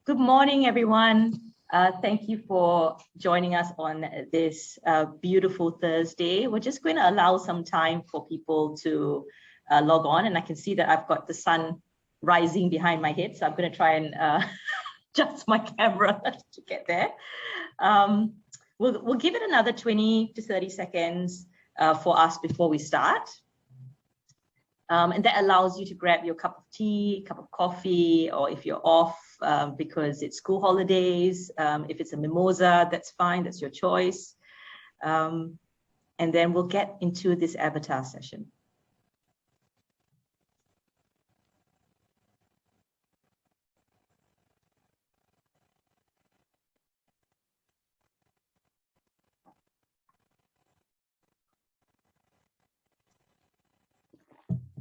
Good morning, everyone. Thank you for joining us on this beautiful Thursday. We're just going to allow some time for people to log on, and I can see that I've got the sun rising behind my head, so I'm going to try and adjust my camera to get there. We'll give it another 20 to 30 seconds for us before we start. And that allows you to grab your cup of tea, cup of coffee, or if you're off because it's school holidays, if it's a mimosa, that's fine, that's your choice. And then we'll get into this avatar session.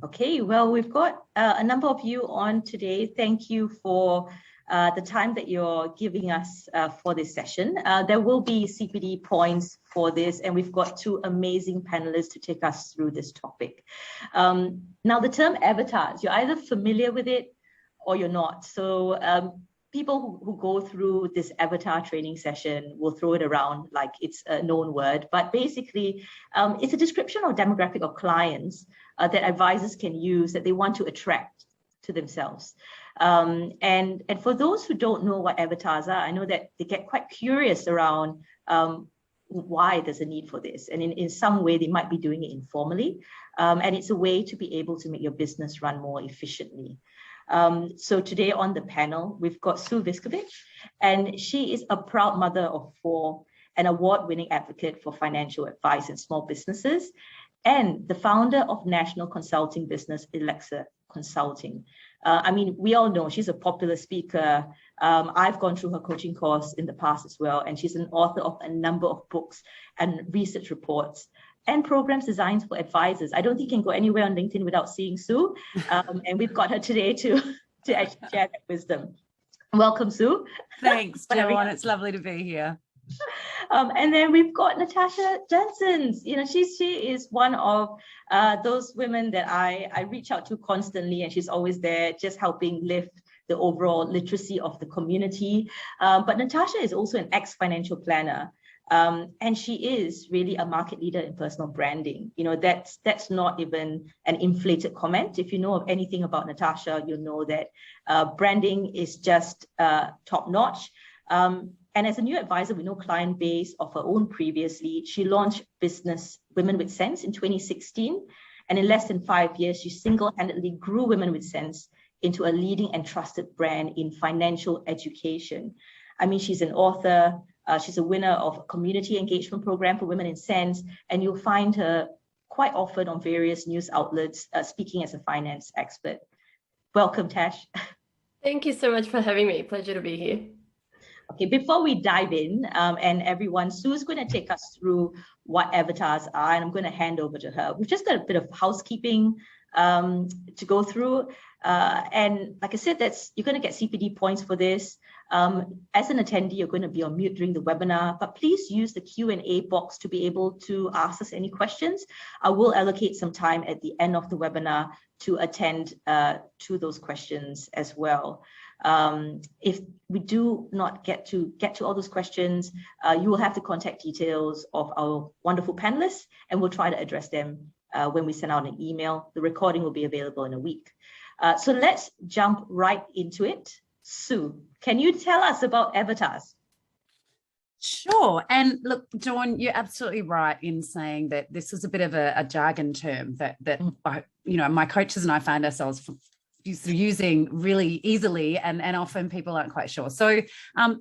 Okay, well, we've got a number of you on today. Thank you for the time that you're giving us for this session. There will be CPD points for this, and we've got two amazing panelists to take us through this topic. Now, the term avatars, you're either familiar with it or you're not. So people who go through this avatar training session will throw it around like it's a known word, but basically it's a description or demographic of clients that advisors can use that they want to attract to themselves. And for those who don't know what avatars are, I know that they get quite curious around why there's a need for this. And in some way, they might be doing it informally. And it's a way to be able to make your business run more efficiently. So today on the panel, we've got Sue Viskovich, and she is a proud mother of 4, an award-winning advocate for financial advice in small businesses, and the founder of national consulting business, Alexa Consulting. I mean, we all know she's a popular speaker. I've gone through her coaching course in the past as well, and she's an author of a number of books and research reports and programs designed for advisors. I don't think you can go anywhere on LinkedIn without seeing Sue, and we've got her today to actually share that wisdom. Welcome, Sue. Thanks, Joanne. It's lovely to be here. And then we've got Natasha Jensen. You know, she is one of those women that I reach out to constantly, and she's always there just helping lift the overall literacy of the community. But Natasha is also an ex-financial planner. And she is really a market leader in personal branding. You know, that's not even an inflated comment. If you know of anything about Natasha, you'll know that branding is just top-notch. And as a new advisor, we know client base of her own previously. She launched business Women with Sense in 2016. And in less than 5 years, she single-handedly grew Women with Sense into a leading and trusted brand in financial education. I mean, she's an author. She's a winner of a community engagement program for Women in Sense. And you'll find her quite often on various news outlets speaking as a finance expert. Welcome, Tash. Thank you so much for having me. Pleasure to be here. Okay, before we dive in, and everyone, Sue's going to take us through what avatars are, and I'm going to hand over to her. We've just got a bit of housekeeping to go through. And like I said, you're going to get CPD points for this. As an attendee, you're going to be on mute during the webinar, but please use the Q&A box to be able to ask us any questions. I will allocate some time at the end of the webinar to attend to those questions as well. If we do not get to all those questions, you will have the contact details of our wonderful panelists, and we'll try to address them when we send out an email. The recording will be available in a week. So let's jump right into it. Sue, can you tell us about avatars? Sure. And look, Dawn, you're absolutely right in saying that this is a bit of a jargon term that my coaches and I find ourselves using really easily, and often people aren't quite sure. So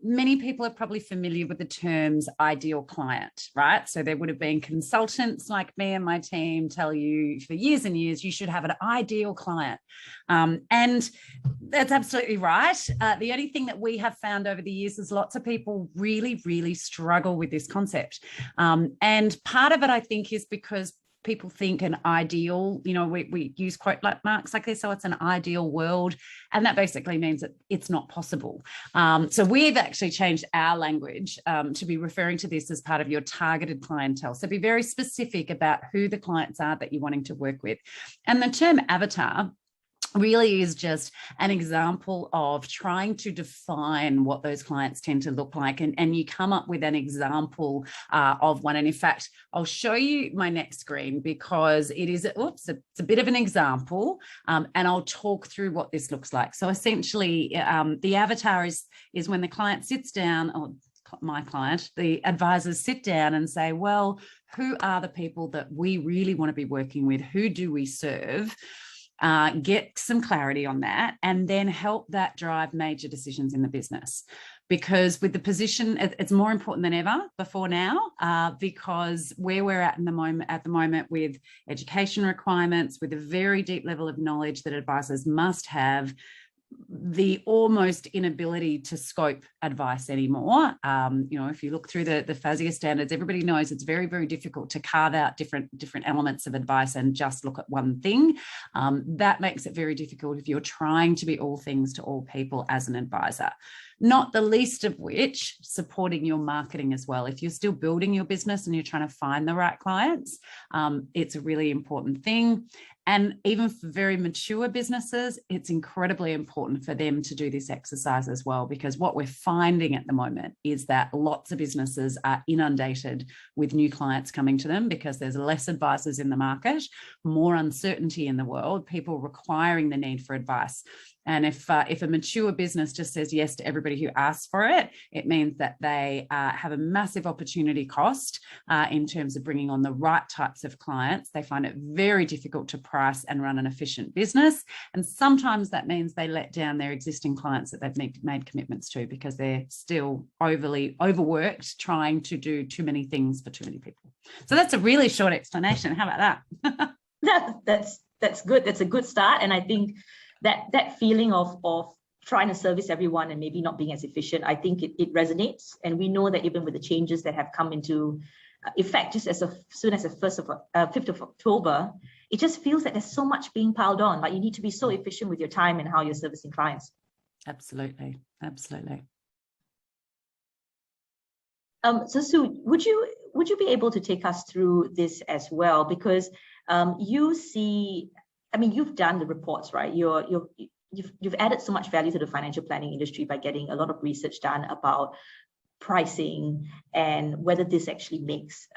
many people are probably familiar with the terms ideal client, right? So there would have been consultants like me and my team tell you for years and years, you should have an ideal client. And that's absolutely right. The only thing that we have found over the years is lots of people really, really struggle with this concept. And part of it, I think, is because people think an ideal, we use quote like marks like this, so it's an ideal world, and that basically means that it's not possible. So we've actually changed our language to be referring to this as part of your targeted clientele. So be very specific about who the clients are that you're wanting to work with. And the term avatar, really is just an example of trying to define what those clients tend to look like. And you come up with an example of one. And in fact, I'll show you my next screen because it is, it's a bit of an example. And I'll talk through what this looks like. So essentially, the avatar is when the client sits down, or my client, the advisors sit down and say, well, who are the people that we really want to be working with? Who do we serve? Get some clarity on that, and then help that drive major decisions in the business. Because with the position, it's more important than ever before now, because where we're at the moment with education requirements, with a very deep level of knowledge that advisors must have, the almost inability to scope advice anymore. If you look through the FASEA standards, everybody knows it's very, very difficult to carve out different elements of advice and just look at one thing. That makes it very difficult if you're trying to be all things to all people as an advisor. Not the least of which, supporting your marketing as well. If you're still building your business and you're trying to find the right clients, it's a really important thing. And even for very mature businesses, it's incredibly important for them to do this exercise as well, because what we're finding at the moment is that lots of businesses are inundated with new clients coming to them because there's less advisors in the market, more uncertainty in the world, people requiring the need for advice. And if a mature business just says yes to everybody who asks for it, it means that they have a massive opportunity cost in terms of bringing on the right types of clients. They find it very difficult to price and run an efficient business. And sometimes that means they let down their existing clients that they've made commitments to because they're still overly overworked trying to do too many things for too many people. So that's a really short explanation. How about that? That's good. That's a good start. And I think that feeling of trying to service everyone and maybe not being as efficient, I think it resonates. And we know that even with the changes that have come into effect just as soon as the 5th of October, it just feels that there's so much being piled on. Like you need to be so efficient with your time and how you're servicing clients. Absolutely. So Sue, would you be able to take us through this as well? Because you see, I mean, you've done the reports, right? You've added so much value to the financial planning industry by getting a lot of research done about pricing and whether this actually makes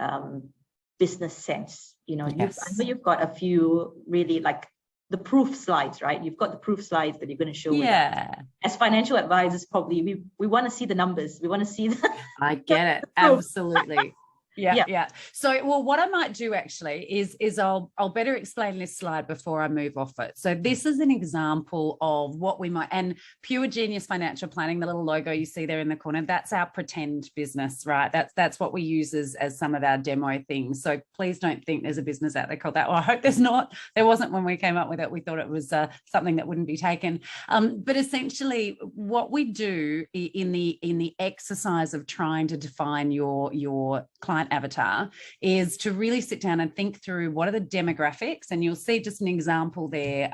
business sense. Yes. I know you've got a few really like the proof slides, right? You've got the proof slides that you're going to show. Yeah. As financial advisors, probably we want to see the numbers. We want to see I get it. Absolutely. Yeah. So, well, what I might do actually is I'll better explain this slide before I move off it. So this is an example of what we might, and Pure Genius Financial Planning, the little logo you see there in the corner, that's our pretend business, right? That's what we use as some of our demo things. So please don't think there's a business out there called that. Well, I hope there's not. There wasn't when we came up with it. We thought it was something that wouldn't be taken. But essentially what we do in the exercise of trying to define your client avatar is to really sit down and think through what are the demographics, and you'll see just an example there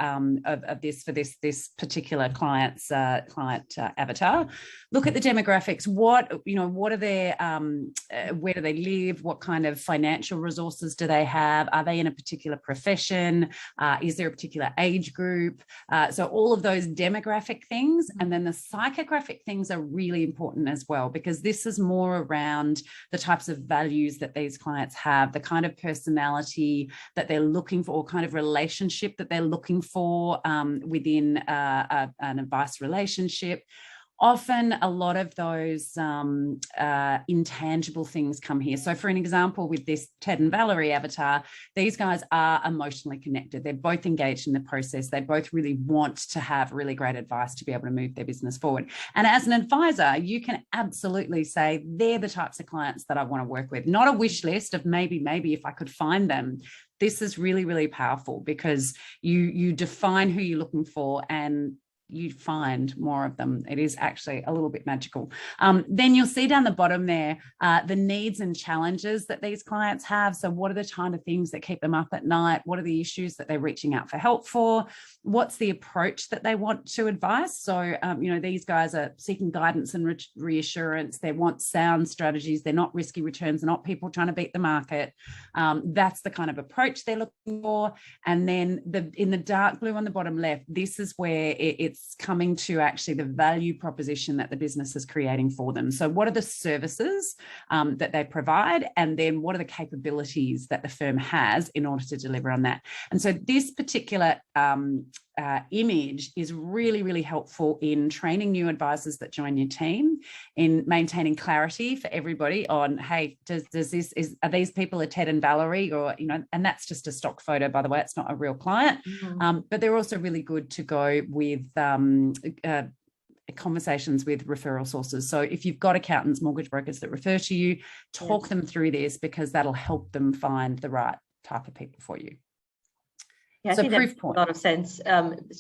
of this for this particular client's avatar. Look at the demographics. What are their where do they live? What kind of financial resources do they have? Are they in a particular profession? Is there a particular age group? So all of those demographic things, and then the psychographic things are really important as well, because this is more around the types of values that these clients have, the kind of personality that they're looking for, or kind of relationship that they're looking for within an advice relationship. Often a lot of those intangible things come here. So for an example, with this Ted and Valerie avatar, these guys are emotionally connected. They're both engaged in the process. They both really want to have really great advice to be able to move their business forward. And as an advisor, you can absolutely say, they're the types of clients that I want to work with. Not a wish list of maybe if I could find them. This is really, really powerful because you define who you're looking for, and you find more of them. It is actually a little bit magical. Then you'll see down the bottom there, the needs and challenges that these clients have. So what are the kind of things that keep them up at night? What are the issues that they're reaching out for help for? What's the approach that they want to advise? So, these guys are seeking guidance and reassurance. They want sound strategies. They're not risky returns. They're not people trying to beat the market. That's the kind of approach they're looking for. And then in the dark blue on the bottom left, this is where it's coming to actually the value proposition that the business is creating for them. So what are the services that they provide? And then what are the capabilities that the firm has in order to deliver on that? And so this particular image is really, really helpful in training new advisors that join your team, in maintaining clarity for everybody on, hey, are these people a Ted and Valerie, or, and that's just a stock photo, by the way, it's not a real client. But they're also really good to go with conversations with referral sources. So if you've got accountants, mortgage brokers that refer to you, talk them through this, because that'll help them find the right type of people for you. Yeah, so I think proof that point. makes a lot of sense.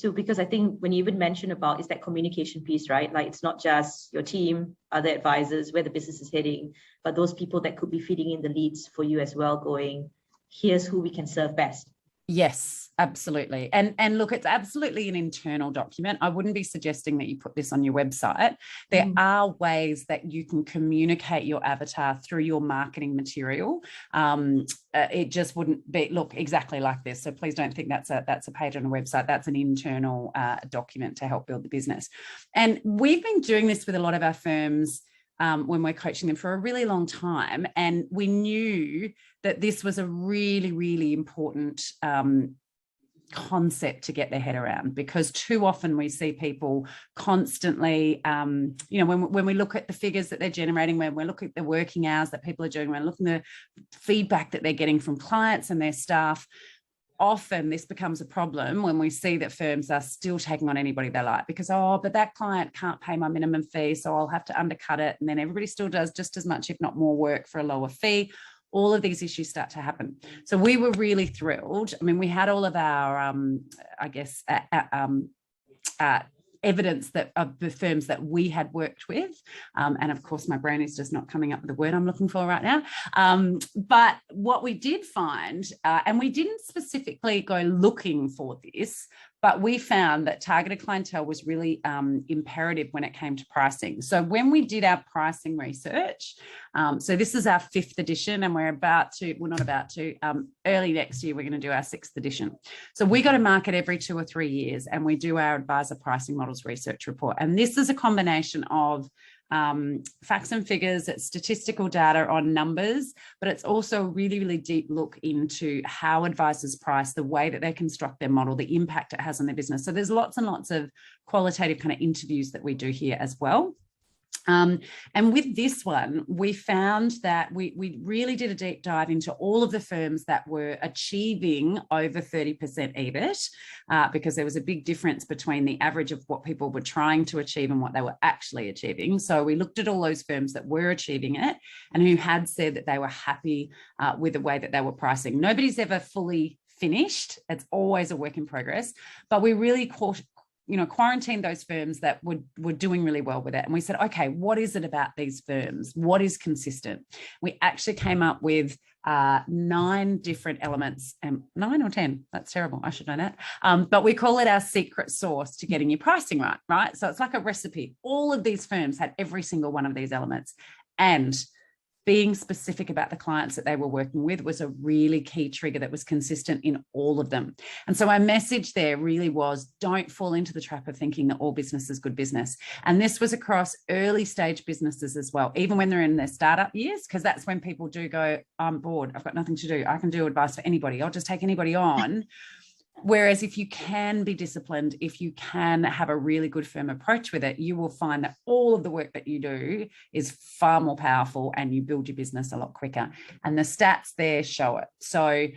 So because I think when you even mention about is that communication piece, right? Like it's not just your team, other advisors, where the business is heading, but those people that could be feeding in the leads for you as well, going, here's who we can serve best. Yes, absolutely. And look, it's absolutely an internal document. I wouldn't be suggesting that you put this on your website. There are ways that you can communicate your avatar through your marketing material. It just wouldn't look exactly like this. So please don't think that's a page on a website. That's an internal document to help build the business. And we've been doing this with a lot of our firms when we're coaching them for a really long time. And we knew that this was a really, really important concept to get their head around, because too often we see people constantly, when we look at the figures that they're generating, when we look at the working hours that people are doing, when we're looking at the feedback that they're getting from clients and their staff, often this becomes a problem when we see that firms are still taking on anybody they like, because, but that client can't pay my minimum fee, so I'll have to undercut it. And then everybody still does just as much, if not more work for a lower fee. All of these issues start to happen. So we were really thrilled. I mean, we had all of our, evidence that of the firms that we had worked with. And of course, my brain is just not coming up with the word I'm looking for right now. But what we did find, and we didn't specifically go looking for this, but we found that targeted clientele was really imperative when it came to pricing. So when we did our pricing research, so this is our 5th edition, and early next year, we're going to do our 6th edition. So we go to market every 2 or 3 years, and we do our advisor pricing models research report. And this is a combination of facts and figures, it's statistical data on numbers, but it's also a really, really deep look into how advisors price, the way that they construct their model, the impact it has on their business. So there's lots and lots of qualitative kind of interviews that we do here as well. And with this one, we found that we really did a deep dive into all of the firms that were achieving over 30% EBIT, because there was a big difference between the average of what people were trying to achieve and what they were actually achieving. So we looked at all those firms that were achieving it and who had said that they were happy with the way that they were pricing. Nobody's ever fully finished. It's always a work in progress, but we really quarantined those firms that were doing really well with it. And we said, okay, what is it about these firms? What is consistent? We actually came up with 9 different elements, 9 or 10, that's terrible, I should know that. But we call it our secret sauce to getting your pricing right? So it's like a recipe. All of these firms had every single one of these elements. And being specific about the clients that they were working with was a really key trigger that was consistent in all of them. And so our message there really was, don't fall into the trap of thinking that all business is good business. And this was across early stage businesses as well, even when they're in their startup years, because that's when people do go, I'm bored, I've got nothing to do, I can do advice for anybody, I'll just take anybody on. Whereas if you can be disciplined, if you can have a really good firm approach with it, you will find that all of the work that you do is far more powerful and you build your business a lot quicker. And the stats there show it. So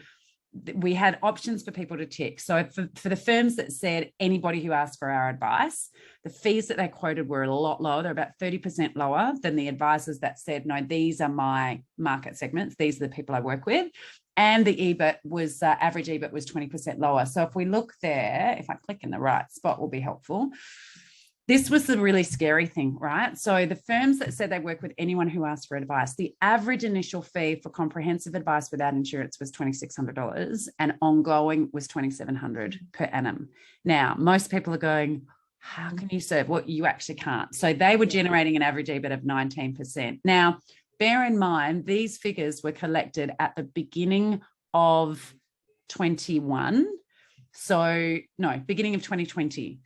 we had options for people to tick. So for the firms that said anybody who asked for our advice, the fees that they quoted were a lot lower. They're about 30% lower than the advisors that said, no, these are my market segments. These are the people I work with. and the EBIT was, average EBIT was 20% lower. So if we look there, if I click in the right spot will be helpful. This was the really scary thing, right? So the firms that said they work with anyone who asked for advice, the average initial fee for comprehensive advice without insurance was $2,600 and ongoing was $2,700 per annum. Now, most people are going, how can you serve? Well, you actually can't. So they were generating an average EBIT of 19%. Now, bear in mind, these figures were collected at the beginning of 21. So no, beginning of 2020.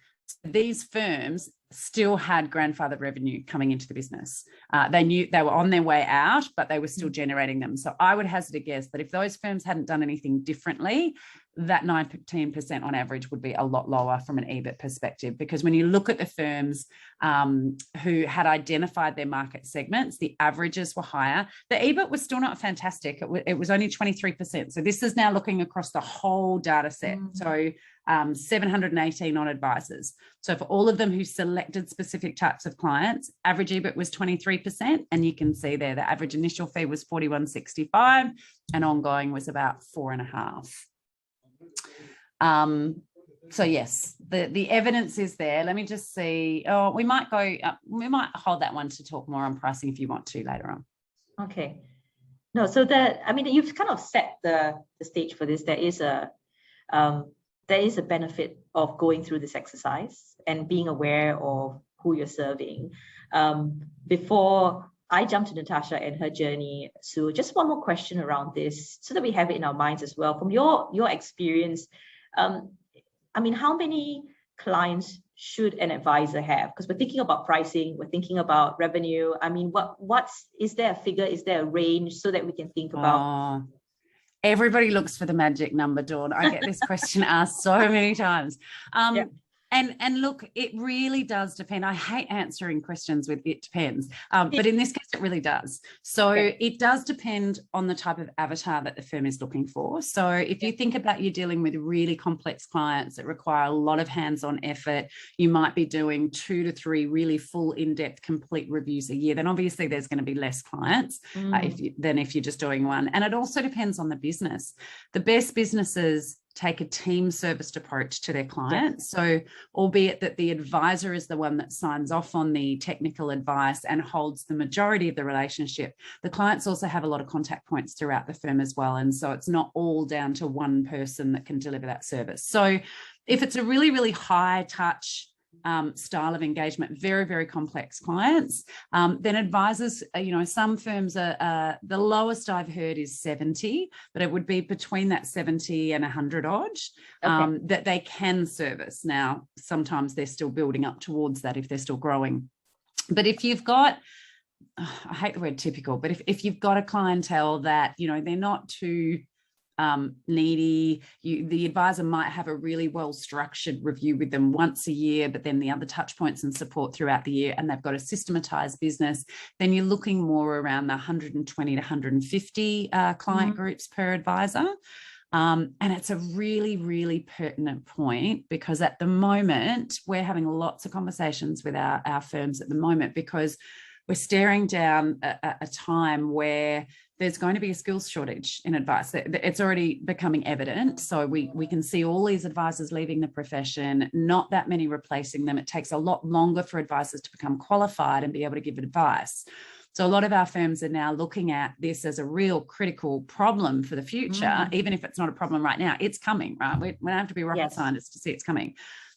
These firms still had grandfathered revenue coming into the business. They knew they were on their way out, but they were still generating them. So I would hazard a guess that if those firms hadn't done anything differently, that 19% on average would be a lot lower from an EBIT perspective. Because when you look at the firms who had identified their market segments, the averages were higher. The EBIT was still not fantastic. It was only 23%. So this is now looking across the whole data set. So 718 on advisors. So for all of them who selected specific types of clients, average EBIT was 23%. And you can see there, the average initial fee was $41.65 and ongoing was about 4.5. So yes, the evidence is there. Let me just see. Oh, we might hold that one to talk more on pricing if you want to later on. Okay. No, so you've kind of set the stage for this. There is a benefit of going through this exercise and being aware of who you're serving. Before I jump to Natasha and her journey, Sue, just one more question around this so that we have it in our minds as well. From your experience, how many clients should an advisor have? Because we're thinking about pricing, we're thinking about revenue. Is there a figure? Is there a range so that we can think about? Everybody looks for the magic number, Dawn. I get this question asked so many times. And look, it really does depend. I hate answering questions with it depends, but in this case, it really does. So it does depend on the type of avatar that the firm is looking for. So if you think about you're dealing with really complex clients that require a lot of hands-on effort, you might be doing 2 to 3 really full, in-depth, complete reviews a year, then obviously there's going to be less clients than if you're just doing one. And it also depends on the business. The best businesses take a team serviced approach to their clients. So albeit that the advisor is the one that signs off on the technical advice and holds the majority of the relationship, the clients also have a lot of contact points throughout the firm as well. And so it's not all down to one person that can deliver that service. So if it's a really, really high touch style of engagement, very, very complex clients, then advisors, some firms are, the lowest I've heard is 70, but it would be between that 70 and 100 odd that they can service. Now, sometimes they're still building up towards that if they're still growing. But if you've got, I hate the word typical, but if you've got a clientele that, they're not too needy, the advisor might have a really well-structured review with them once a year, but then the other touch points and support throughout the year, and they've got a systematized business, then you're looking more around the 120 to 150 client groups per advisor. And it's a really, really pertinent point because at the moment, we're having lots of conversations with our firms at the moment because we're staring down a time where there's going to be a skills shortage in advice. It's already becoming evident. So we can see all these advisors leaving the profession, not that many replacing them. It takes a lot longer for advisors to become qualified and be able to give advice. So a lot of our firms are now looking at this as a real critical problem for the future, even if it's not a problem right now. It's coming, right? We don't have to be rocket scientists to see it's coming.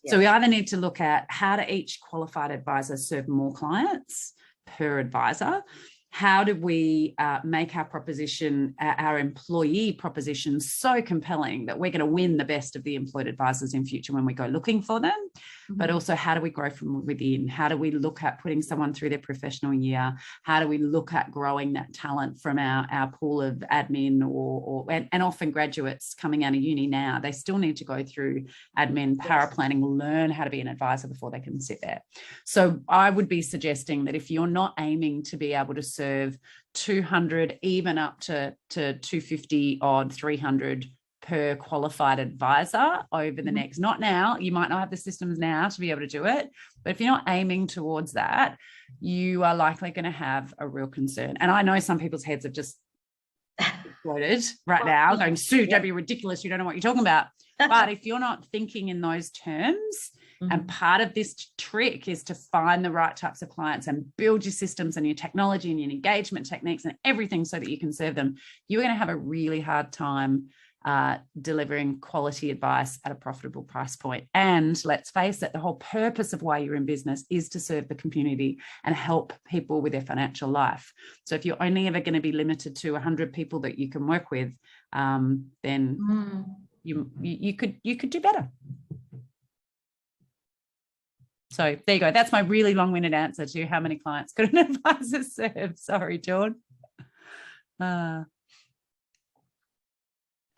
So we either need to look at how do each qualified advisor serve more clients per advisor. How do we make our proposition, our employee proposition so compelling that we're going to win the best of the employed advisors in future when we go looking for them? But also, how do we grow from within? How do we look at putting someone through their professional year? How do we look at growing that talent from our pool of admin and often graduates coming out of uni now? They still need to go through admin, power planning, learn how to be an advisor before they can sit there. So I would be suggesting that if you're not aiming to be able to serve 200, even up to 250 odd, 300 per qualified advisor over the next, not now, you might not have the systems now to be able to do it, but if you're not aiming towards that, you are likely going to have a real concern. And I know some people's heads have just exploded right now, going, Sue, don't be ridiculous. You don't know what you're talking about. But if you're not thinking in those terms, and part of this trick is to find the right types of clients and build your systems and your technology and your engagement techniques and everything so that you can serve them, you're going to have a really hard time delivering quality advice at a profitable price point. And let's face it, the whole purpose of why you're in business is to serve the community and help people with their financial life. So if you're only ever going to be limited to 100 people that you can work with, then you could do better. So there you go. That's my really long-winded answer to how many clients could an advisor serve. Sorry, Dawn.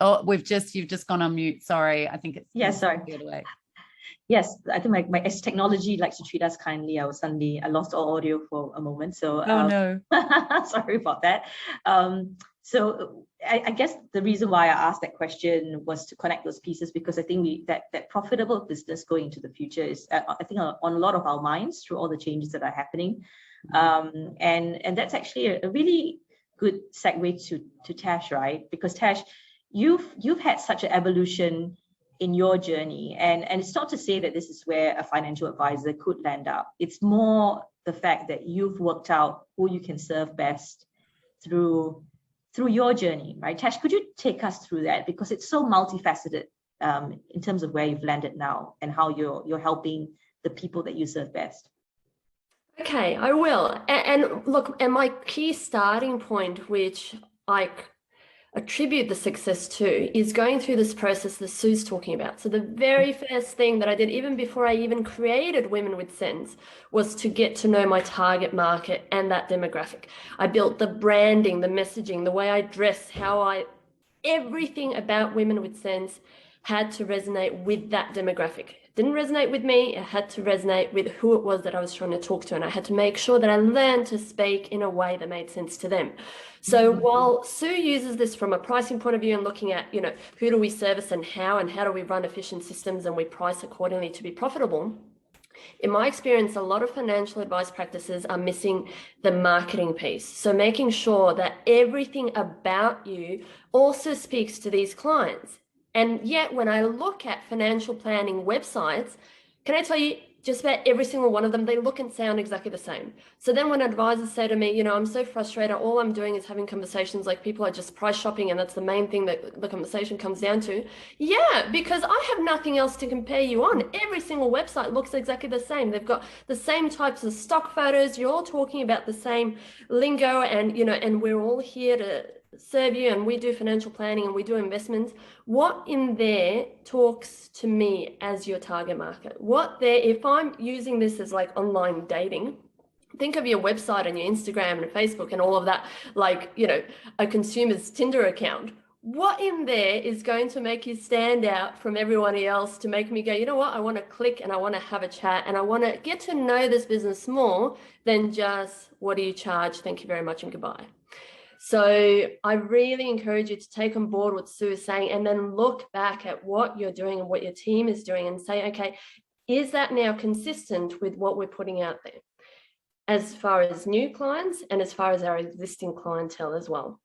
You've just gone on mute. Sorry. I think it's sorry. The other way. Yes, I think my technology likes to treat us kindly. I lost all audio for a moment. So no. Sorry about that. So I guess the reason why I asked that question was to connect those pieces, because I think that profitable business going into the future is, I think, on a lot of our minds through all the changes that are happening. And that's actually a really good segue to Tash, right? Because Tash, you've had such an evolution in your journey, and it's not to say that this is where a financial advisor could land up. It's more the fact that you've worked out who you can serve best through your journey, right? Tash, could you take us through that, because it's so multifaceted in terms of where you've landed now and how you're helping the people that you serve best? Okay, I will. And look, and my key starting point, which I attribute the success to, is going through this process that Sue's talking about. So the very first thing that I did, even before I even created Women with Sense, was to get to know my target market and that demographic. I built the branding, the messaging, the way I dress, everything about Women with Sense had to resonate with that demographic. It didn't resonate with me. It had to resonate with who it was that I was trying to talk to. And I had to make sure that I learned to speak in a way that made sense to them. So while Sue uses this from a pricing point of view and looking at, who do we service and how do we run efficient systems and we price accordingly to be profitable, in my experience, a lot of financial advice practices are missing the marketing piece. So making sure that everything about you also speaks to these clients. And yet when I look at financial planning websites, can I tell you, just about every single one of them, they look and sound exactly the same. So then when advisors say to me, I'm so frustrated, all I'm doing is having conversations like people are just price shopping, and that's the main thing that the conversation comes down to. Yeah, because I have nothing else to compare you on. Every single website looks exactly the same. They've got the same types of stock photos. You're all talking about the same lingo, and, and we're all here to serve you, and we do financial planning and we do investments. What in there talks to me as your target market? If I'm using this as like online dating, think of your website and your Instagram and Facebook and all of that, like, a consumer's Tinder account. What in there is going to make you stand out from everyone else, to make me go, you know what, I want to click and I want to have a chat and I want to get to know this business more than just, what do you charge? Thank you very much and goodbye. So I really encourage you to take on board what Sue is saying, and then look back at what you're doing and what your team is doing and say, okay, is that now consistent with what we're putting out there, as far as new clients and as far as our existing clientele as well?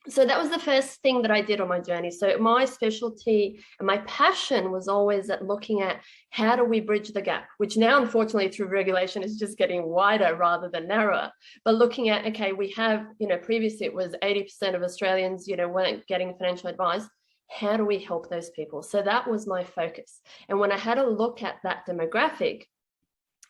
So that was the first thing that I did on my journey. So my specialty and my passion was always at looking at how do we bridge the gap, which now, unfortunately, through regulation is just getting wider rather than narrower. But looking at, okay, we have, previously it was 80% of Australians, weren't getting financial advice. How do we help those people? So that was my focus. And when I had a look at that demographic,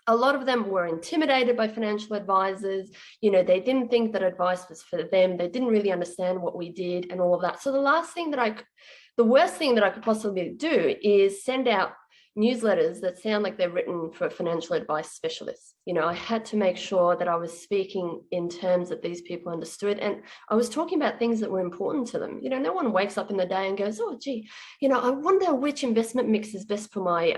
a lot of them were intimidated by financial advisors. They didn't think that advice was for them. They didn't really understand what we did and all of that. So the worst thing that I could possibly do is send out newsletters that sound like they're written for financial advice specialists. I had to make sure that I was speaking in terms that these people understood, and I was talking about things that were important to them. No one wakes up in the day and goes, oh, gee, I wonder which investment mix is best for my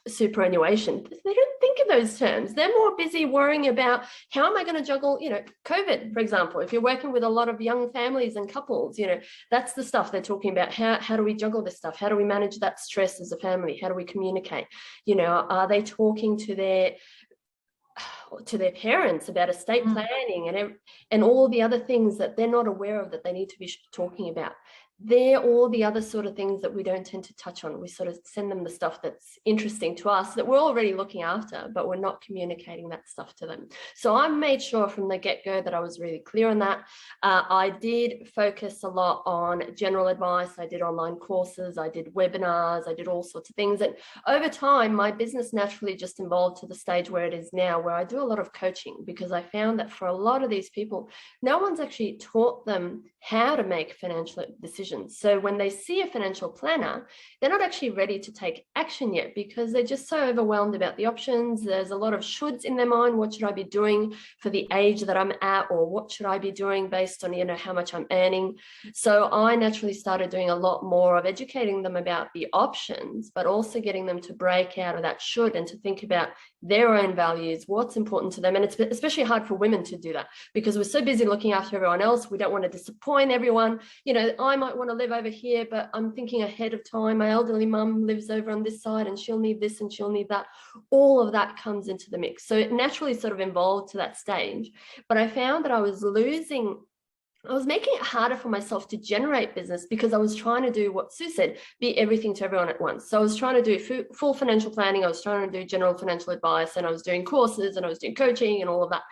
superannuation. They don't think in those terms. They're more busy worrying about, how am I going to juggle, COVID, for example. If you're working with a lot of young families and couples, that's the stuff they're talking about. How do we juggle this stuff? How do we manage that stress as a family? How do we communicate? Are they talking to their to their parents about estate planning and all the other things that they're not aware of that they need to be talking about. They're all the other sort of things that we don't tend to touch on. We sort of send them the stuff that's interesting to us that we're already looking after, but we're not communicating that stuff to them. So I made sure from the get-go that I was really clear on that. I did focus a lot on general advice. I did online courses, I did webinars, I did all sorts of things. And over time, my business naturally just evolved to the stage where it is now, where I do a lot of coaching, because I found that for a lot of these people, no one's actually taught them how to make financial decisions. So when they see a financial planner, they're not actually ready to take action yet because they're just so overwhelmed about the options. There's a lot of shoulds in their mind. What should I be doing for the age that I'm at? Or what should I be doing based on, how much I'm earning? So I naturally started doing a lot more of educating them about the options, but also getting them to break out of that should and to think about their own values, what's important to them. And it's especially hard for women to do that because we're so busy looking after everyone else. We don't want to disappoint everyone. I might want to live over here, but I'm thinking ahead of time. My elderly mum lives over on this side and she'll need this and she'll need that. All of that comes into the mix. So it naturally sort of evolved to that stage. But I found that I was making it harder for myself to generate business because I was trying to do what Sue said, be everything to everyone at once. So I was trying to do full financial planning. I was trying to do general financial advice, and I was doing courses and I was doing coaching and all of that,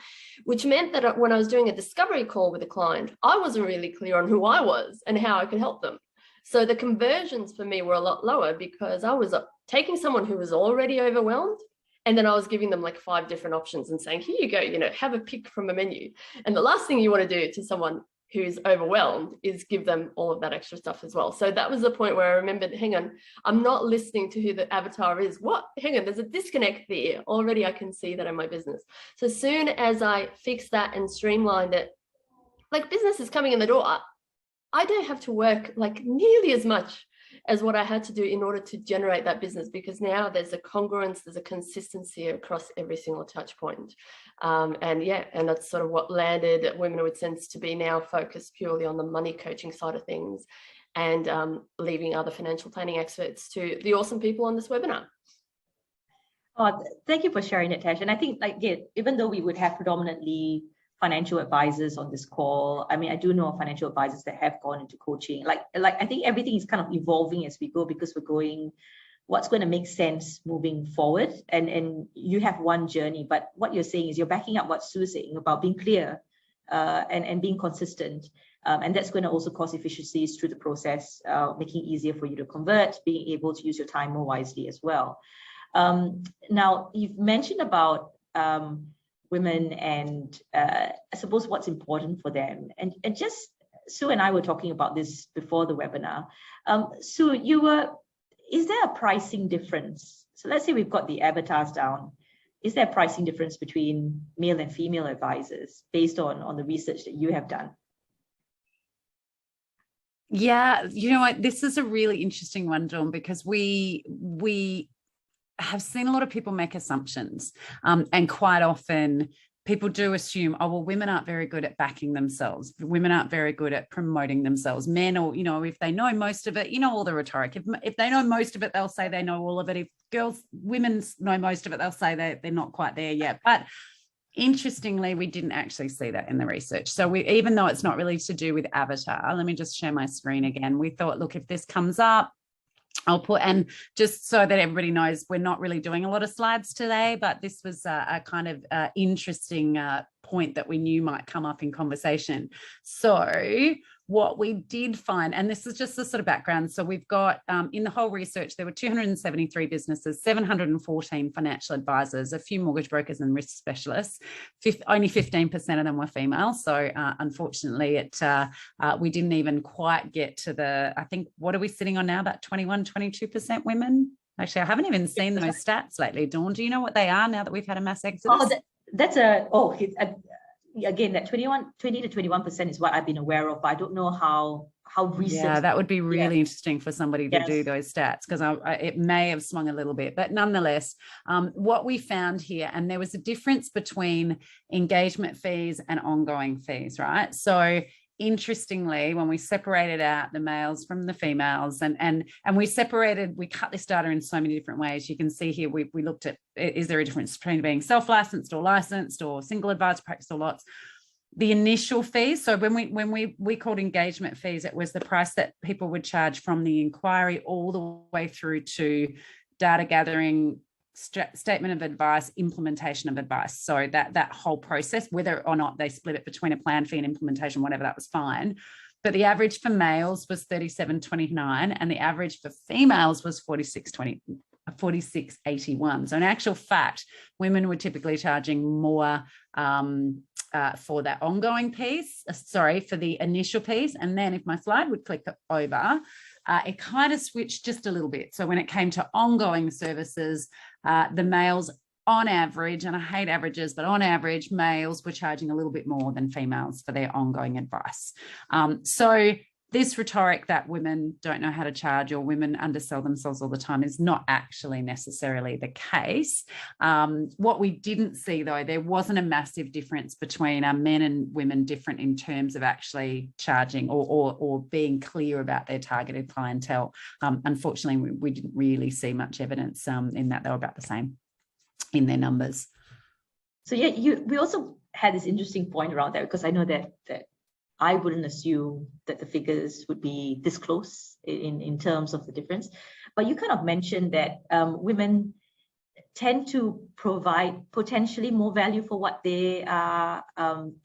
which meant that when I was doing a discovery call with a client, I wasn't really clear on who I was and how I could help them. So the conversions for me were a lot lower because I was taking someone who was already overwhelmed, and then I was giving them like 5 different options and saying, here you go, have a pick from a menu. And the last thing you want to do to someone who's overwhelmed is give them all of that extra stuff as well. So that was the point where I remembered, hang on, I'm not listening to who the avatar is. Hang on, there's a disconnect there. Already I can see that in my business. So as soon as I fixed that and streamlined it, like business is coming in the door, I don't have to work like nearly as much as what I had to do in order to generate that business, because now there's a congruence, there's a consistency across every single touch point. And that's sort of what landed Women with Sense to be now focused purely on the money coaching side of things, and leaving other financial planning experts to the awesome people on this webinar. Oh, thank you for sharing that, Tash. And I think, even though we would have predominantly financial advisors on this call, I do know of financial advisors that have gone into coaching. I think everything is kind of evolving as we go, because we're going, what's going to make sense moving forward. And you have one journey, but what you're saying is you're backing up what Sue's saying about being clear and being consistent. And that's going to also cause efficiencies through the process, making it easier for you to convert, being able to use your time more wisely as well. Now, you've mentioned about women and I suppose what's important for them. And just Sue and I were talking about this before the webinar. Sue, is there a pricing difference? So let's say we've got the avatars down. Is there a pricing difference between male and female advisors based on the research that you have done? Yeah, you know what? This is a really interesting one, Dawn, because we have seen a lot of people make assumptions, and quite often people do assume, oh, well, women aren't very good at backing themselves. Women aren't very good at promoting themselves. Men, or, if they know most of it, all the rhetoric. If they know most of it, they'll say they know all of it. If women know most of it, they'll say they're not quite there yet. But interestingly, we didn't actually see that in the research. So even though it's not really to do with avatar, let me just share my screen again. We thought, look, if this comes up, I'll put, and just so that everybody knows, we're not really doing a lot of slides today, but this was a kind of interesting point that we knew might come up in conversation. So what we did find, and this is just the sort of background. So we've got in the whole research, there were 273 businesses, 714 financial advisors, a few mortgage brokers and risk specialists. Only 15% of them were female. So unfortunately, we didn't even quite get to I think, what are we sitting on now? About 22% women. Actually, I haven't even seen those stats lately. Dawn, do you know what they are now that we've had a mass exodus? Again, that 20 to 21% is what I've been aware of, but I don't know how recent. Yeah, that would be really interesting for somebody to do those stats, because it may have swung a little bit, but nonetheless, what we found here, and there was a difference between engagement fees and ongoing fees, right? So interestingly, when we separated out the males from the females, and we cut this data in so many different ways. You can see here we looked at, is there a difference between being self-licensed or licensed or single advisor practice or lots? The initial fees, so when we called engagement fees, it was the price that people would charge from the inquiry all the way through to data gathering, statement of advice, implementation of advice. So that whole process, whether or not they split it between a plan fee and implementation, whatever, that was fine. But the average for males was $37.29 and the average for females was $46.81. So in actual fact, women were typically charging more for that ongoing piece, for the initial piece. And then if my slide would click over, it kind of switched just a little bit. So when it came to ongoing services, the males on average, and I hate averages, but on average, males were charging a little bit more than females for their ongoing advice. So this rhetoric that women don't know how to charge or women undersell themselves all the time is not actually necessarily the case. What we didn't see, though, there wasn't a massive difference between men and women different in terms of actually charging or being clear about their targeted clientele. Unfortunately, we didn't really see much evidence in that. They were about the same in their numbers. So yeah, we also had this interesting point around that, because I know that I wouldn't assume that the figures would be this close in terms of the difference. But you kind of mentioned that women tend to provide potentially more value for what they are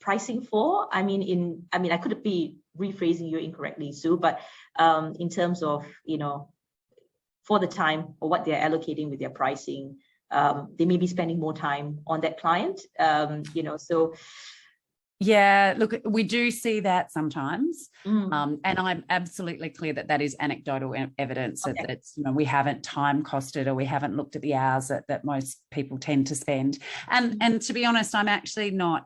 pricing for. I could be rephrasing you incorrectly, Sue, but in terms of, for the time or what they're allocating with their pricing, they may be spending more time on that client, so. Yeah, look, we do see that sometimes. And I'm absolutely clear that is anecdotal evidence that it's, we haven't time costed or we haven't looked at the hours that most people tend to spend. And to be honest, I'm actually not,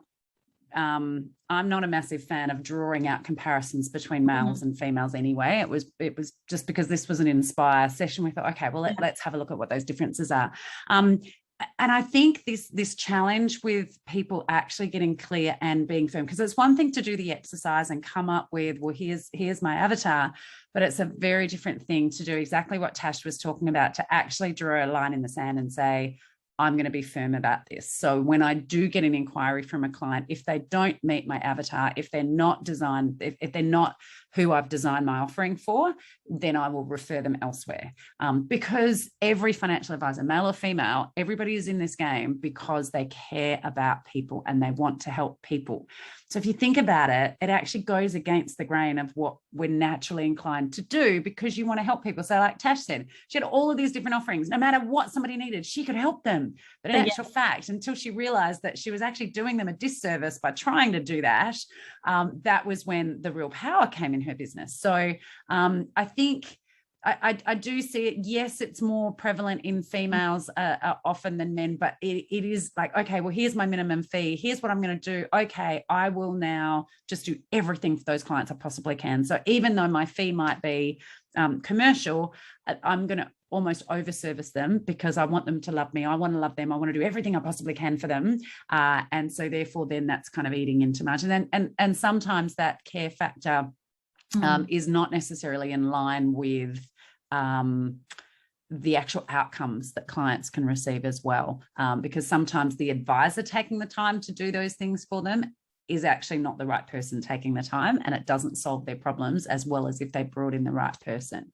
I'm not a massive fan of drawing out comparisons between males and females anyway. It was just because this was an Inspire session. We thought, okay, well, let's have a look at what those differences are. And I think this challenge with people actually getting clear and being firm, because it's one thing to do the exercise and come up with, well, here's my avatar, but it's a very different thing to do exactly what Tash was talking about, to actually draw a line in the sand and say, I'm going to be firm about this. So when I do get an inquiry from a client, if they don't meet my avatar, if they're not designed, if they're not who I've designed my offering for, then I will refer them elsewhere. Because every financial advisor, male or female, everybody is in this game because they care about people and they want to help people. So if you think about it, it actually goes against the grain of what we're naturally inclined to do, because you want to help people. So like Tash said, she had all of these different offerings. No matter what somebody needed, she could help them. But in actual fact, until she realized that she was actually doing them a disservice by trying to do that, that was when the real power came in her business. So I think I do see it. Yes, it's more prevalent in females often than men, but it is like, okay, well, here's my minimum fee. Here's what I'm going to do. Okay, I will now just do everything for those clients I possibly can. So even though my fee might be commercial, I'm going to almost overservice them because I want them to love me. I want to love them. I want to do everything I possibly can for them. And so therefore then that's kind of eating into margin. And sometimes that care factor is not necessarily in line with the actual outcomes that clients can receive as well. Because sometimes the advisor taking the time to do those things for them is actually not the right person taking the time, and it doesn't solve their problems as well as if they brought in the right person.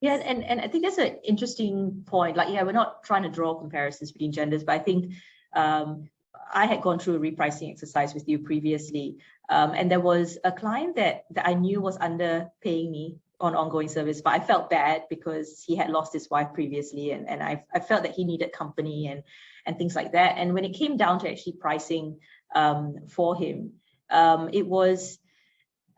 Yeah, and I think that's an interesting point. Like, yeah, we're not trying to draw comparisons between genders, but I think I had gone through a repricing exercise with you previously, and there was a client that I knew was underpaying me on ongoing service, but I felt bad because he had lost his wife previously, and I felt that he needed company and things like that. And when it came down to actually pricing for him, it was,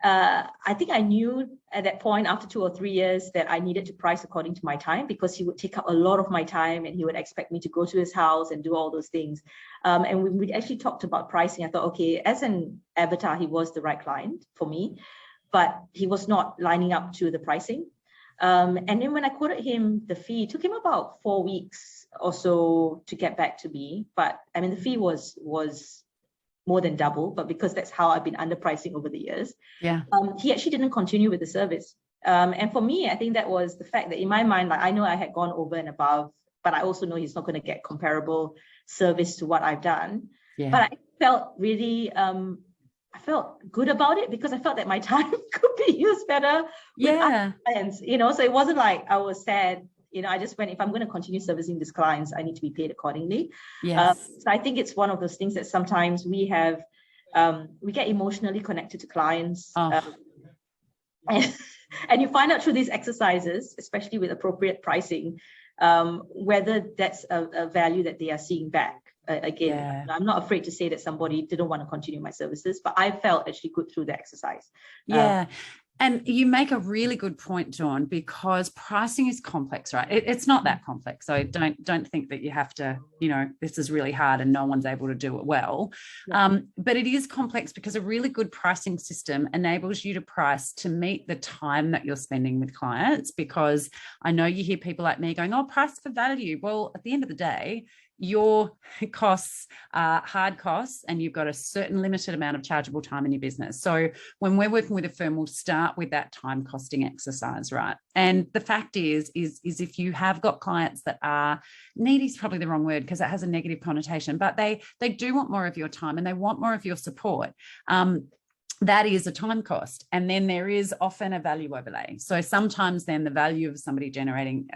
I think I knew at that point after 2 or 3 years that I needed to price according to my time, because he would take up a lot of my time and he would expect me to go to his house and do all those things. And when we actually talked about pricing, I thought, okay, as an avatar, he was the right client for me, but he was not lining up to the pricing. And then when I quoted him the fee, it took him about 4 weeks or so to get back to me. But I mean, the fee was more than double, but because that's how I've been underpricing over the years, Yeah. He actually didn't continue with the service. And for me, I think that was the fact that in my mind, like I know I had gone over and above, but I also know he's not going to get comparable service to what I've done. Yeah. But I felt really, I felt good about it because I felt that my time could be used better with other clients, you know. So it wasn't like I was sad, you know. I just went, if I'm going to continue servicing these clients, I need to be paid accordingly. Yes. So I think it's one of those things that sometimes we have, we get emotionally connected to clients. And you find out through these exercises, especially with appropriate pricing, whether that's a value that they are seeing back. Again, I'm not afraid to say that somebody didn't want to continue my services, but I felt actually good through the exercise. And you make a really good point, Dawn, because pricing is complex, right? It's not that complex. So don't think that you have to, you know, this is really hard and no one's able to do it well. But it is complex because a really good pricing system enables you to price to meet the time that you're spending with clients. Because I know you hear people like me going, oh, price for value. Well, at the end of the day, your costs are hard costs and you've got a certain limited amount of chargeable time in your business. So when we're working with a firm, we'll start with that time costing exercise, right? And the fact is if you have got clients that are needy, is probably the wrong word because it has a negative connotation, but they do want more of your time and they want more of your support. That is a time cost. And then there is often a value overlay. So sometimes then the value of somebody generating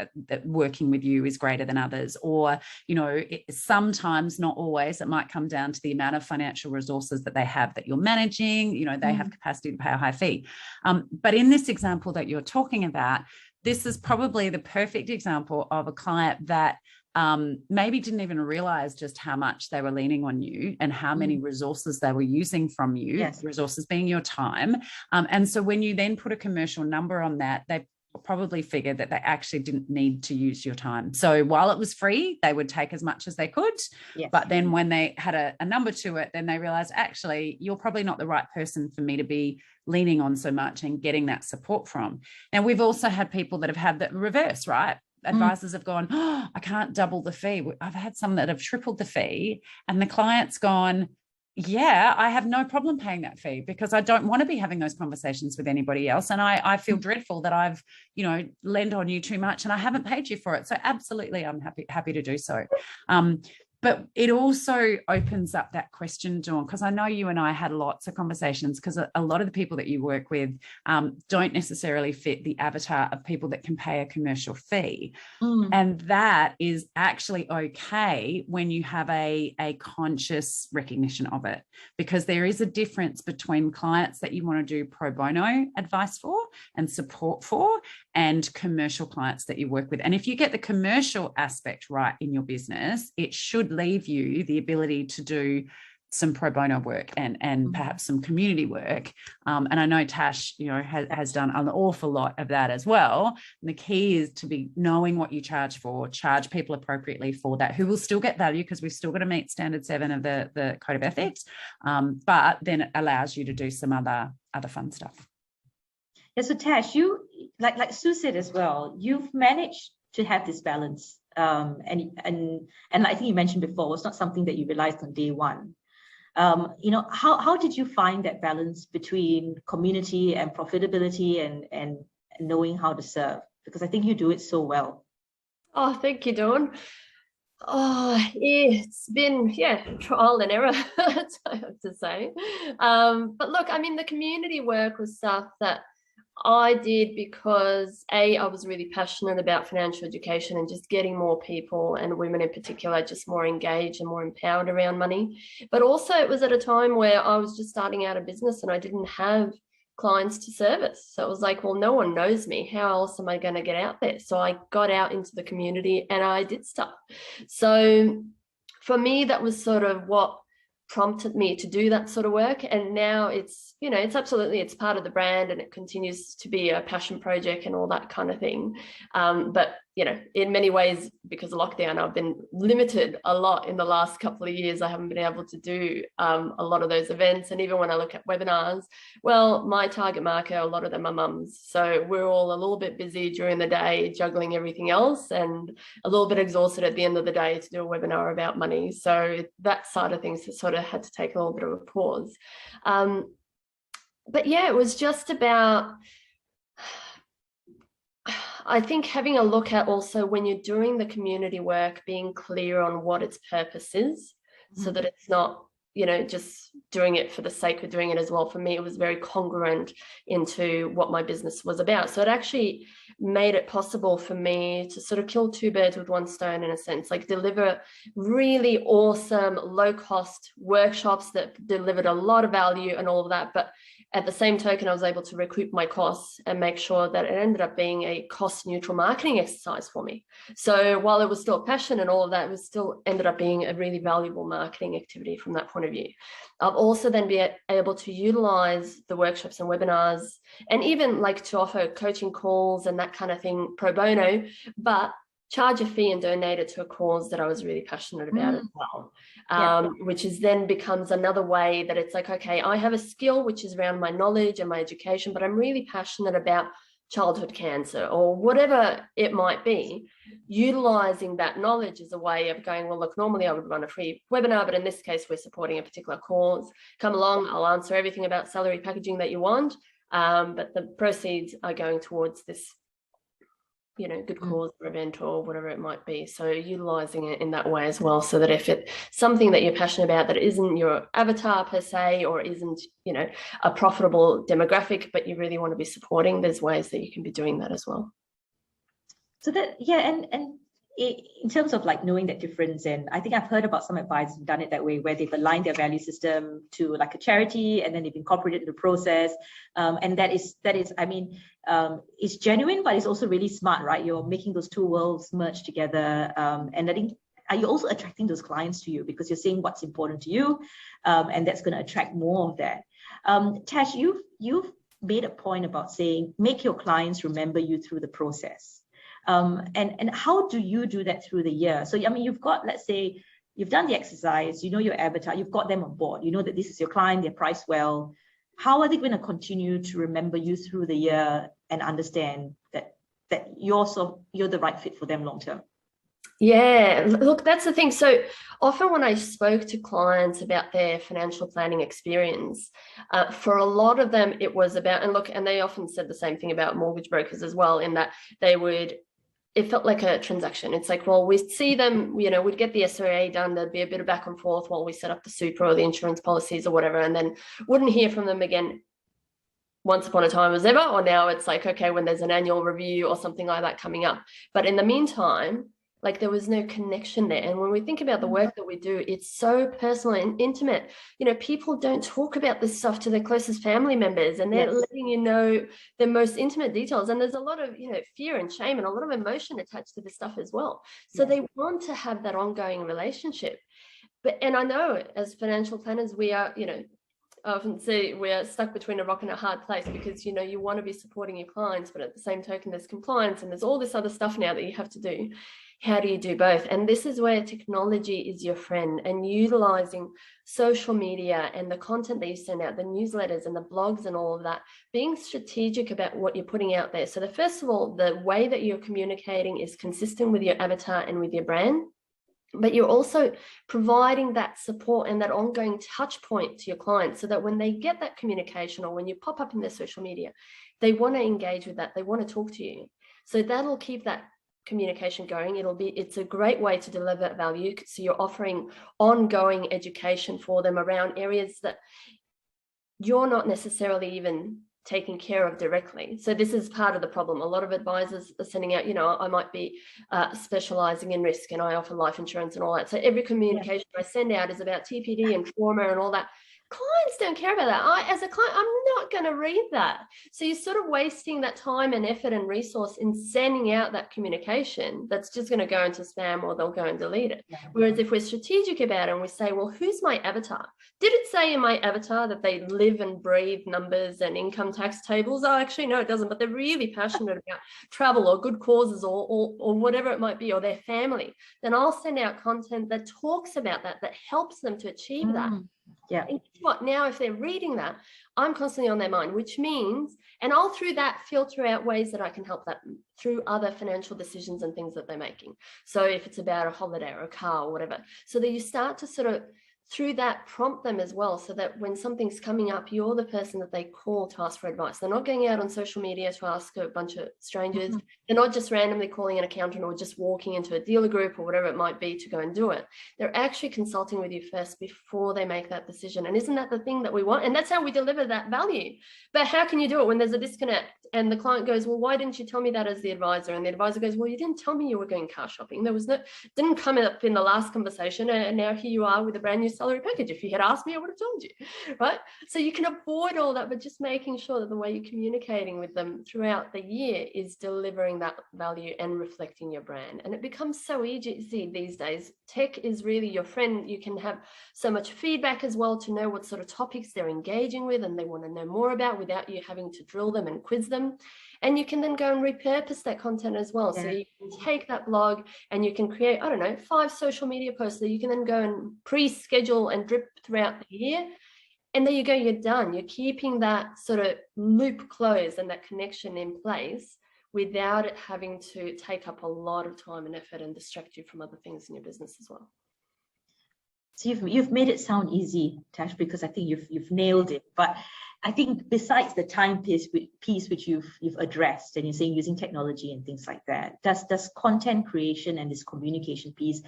working with you is greater than others, or, you know, sometimes, not always, it might come down to the amount of financial resources that they have that you're managing. You know, they have capacity to pay a high fee. But in this example that you're talking about, this is probably the perfect example of a client that maybe didn't even realize just how much they were leaning on you and how many resources they were using from you, resources being your time. And so when you then put a commercial number on that, they probably figured that they actually didn't need to use your time. So while it was free, they would take as much as they could. But then when they had a number to it, then they realized, actually, you're probably not the right person for me to be leaning on so much and getting that support from. And we've also had people that have had the reverse, right? Advisors have gone, oh, I can't double the fee. I've had some that have tripled the fee, and the client's gone, yeah, I have no problem paying that fee because I don't want to be having those conversations with anybody else. And I feel dreadful that I've, you know, lent on you too much and I haven't paid you for it. So absolutely, I'm happy to do so. But it also opens up that question, Dawn, because I know you and I had lots of conversations because a lot of the people that you work with don't necessarily fit the avatar of people that can pay a commercial fee. And that is actually okay when you have a conscious recognition of it, because there is a difference between clients that you want to do pro bono advice for and support for and commercial clients that you work with. And if you get the commercial aspect right in your business, it should leave you the ability to do some pro bono work and perhaps some community work. And I know Tash, you know, has done an awful lot of that as well. And the key is to be knowing what you charge for, charge people appropriately for that, who will still get value because we've still got to meet standard 7 of the Code of Ethics. But then it allows you to do some other fun stuff. Yeah, so Tash, you, like Sue said as well, you've managed to have this balance. And I think you mentioned before, it's not something that you realized on day one. You know, how did you find that balance between community and profitability and knowing how to serve? Because I think you do it so well. Oh, thank you, Dawn. Oh, it's been, trial and error, I have to say. But look, I mean, the community work was stuff that I did because I was really passionate about financial education and just getting more people, and women in particular, just more engaged and more empowered around money. But also it was at a time where I was just starting out a business and I didn't have clients to service. So it was like, well, no one knows me. How else am I going to get out there? So I got out into the community and I did stuff. So for me, that was sort of what prompted me to do that sort of work. And now it's, you know, it's part of the brand and it continues to be a passion project and all that kind of thing. But in many ways, because of lockdown, I've been limited a lot in the last couple of years. I haven't been able to do a lot of those events. And even when I look at webinars, well, my target market, a lot of them are mums. So we're all a little bit busy during the day, juggling everything else, and a little bit exhausted at the end of the day to do a webinar about money. So that side of things sort of had to take a little bit of a pause. But yeah, it was just about, I think, having a look at also when you're doing the community work, being clear on what its purpose is, so that it's not, just doing it for the sake of doing it as well. For me, it was very congruent into what my business was about. So it actually made it possible for me to sort of kill two birds with one stone, in a sense, like deliver really awesome, low cost workshops that delivered a lot of value and all of that. But at the same token, I was able to recoup my costs and make sure that it ended up being a cost neutral marketing exercise for me. So while it was still a passion and all of that, it was still ended up being a really valuable marketing activity from that point of view. I've also then been able to utilize the workshops and webinars, and even like to offer coaching calls and that kind of thing pro bono, but charge a fee and donate it to a cause that I was really passionate about as well. Which is then becomes another way that it's like, okay, I have a skill which is around my knowledge and my education, but I'm really passionate about childhood cancer or whatever it might be. Utilizing that knowledge as a way of going, well, look, normally I would run a free webinar, but in this case, we're supporting a particular cause. Come along, I'll answer everything about salary packaging that you want, but the proceeds are going towards this good cause or event or whatever it might be. So utilizing it in that way as well, so that if it's something that you're passionate about that isn't your avatar per se, or isn't, a profitable demographic, but you really want to be supporting, there's ways that you can be doing that as well. So that, and in terms of like knowing that difference, and I think I've heard about some advisors who've done it that way, where they've aligned their value system to like a charity, and then they've incorporated the process. And that is, I mean, it's genuine, but it's also really smart, right? You're making those two worlds merge together, and letting. Are you also attracting those clients to you because you're saying what's important to you, and that's going to attract more of that. Tash, you've made a point about saying make your clients remember you through the process. And how do you do that through the year? So, I mean, you've got, let's say, you've done the exercise, your avatar, you've got them on board, that this is your client, they're priced well. How are they going to continue to remember you through the year and understand that you're the right fit for them long term? Yeah, look, that's the thing. So often when I spoke to clients about their financial planning experience, for a lot of them, it was about, and they often said the same thing about mortgage brokers as well, in that it felt like a transaction. It's like, well, we see them, we'd get the SOA done. There'd be a bit of back and forth while we set up the super or the insurance policies or whatever, and then wouldn't hear from them again. Once upon a time as ever, or now it's like, okay, when there's an annual review or something like that coming up. But in the meantime, like there was no connection there. And when we think about the work that we do, it's so personal and intimate. People don't talk about this stuff to their closest family members, and they're letting you know the most intimate details. And there's a lot of, fear and shame and a lot of emotion attached to this stuff as well. So they want to have that ongoing relationship. And I know as financial planners, we are, I often say we're stuck between a rock and a hard place, because, you want to be supporting your clients, but at the same token, there's compliance and there's all this other stuff now that you have to do. How do you do both? And this is where technology is your friend, and utilizing social media and the content that you send out, the newsletters and the blogs and all of that, being strategic about what you're putting out there. So first of all, the way that you're communicating is consistent with your avatar and with your brand, but you're also providing that support and that ongoing touch point to your clients, so that when they get that communication or when you pop up in their social media, they want to engage with that. They want to talk to you. So that'll keep that communication going. It's a great way to deliver that value. So you're offering ongoing education for them around areas that you're not necessarily even taking care of directly. So this is part of the problem. A lot of advisors are sending out, I might be specializing in risk, and I offer life insurance and all that. So every communication I send out is about TPD and trauma and all that. Clients don't care about that. As a client, I'm not going to read that. So you're sort of wasting that time and effort and resource in sending out that communication that's just going to go into spam, or they'll go and delete it. Yeah. Whereas if we're strategic about it and we say, well, who's my avatar? Did it say in my avatar that they live and breathe numbers and income tax tables? Oh, actually, no, it doesn't. But they're really passionate about travel or good causes or whatever it might be, or their family. Then I'll send out content that talks about that helps them to achieve that. Yeah. And guess what? Now, if they're reading that, I'm constantly on their mind, which means, and I'll through that filter out ways that I can help them through other financial decisions and things that they're making. So if it's about a holiday or a car or whatever, so that you start to sort of through that prompt them as well, so that when something's coming up, you're the person that they call to ask for advice. They're not going out on social media to ask a bunch of strangers. They're not just randomly calling an accountant or just walking into a dealer group or whatever it might be to go and do it. They're actually consulting with you first before they make that decision. And isn't that the thing that we want? And that's how we deliver that value. But how can you do it when there's a disconnect and the client goes, well, why didn't you tell me that as the advisor? And the advisor goes, well, you didn't tell me you were going car shopping. There was no, didn't come up in the last conversation. And now here you are with a brand new salary package. If you had asked me, I would have told you, right? So you can avoid all that, but just making sure that the way you're communicating with them throughout the year is delivering that value and reflecting your brand. And it becomes so easy these days. Tech is really your friend. You can have so much feedback as well to know what sort of topics they're engaging with and they want to know more about without you having to drill them and quiz them. And you can then go and repurpose that content as well. Yeah. So you can take that blog and you can create, I don't know, 5 social media posts that you can then go and pre-schedule and drip throughout the year. And there you go, you're done. You're keeping that sort of loop closed and that connection in place without it having to take up a lot of time and effort and distract you from other things in your business as well. So you've made it sound easy, Tash, because I think you've nailed it. But I think besides the time piece which you've addressed, and you're saying using technology and things like that, does content creation and this communication piece,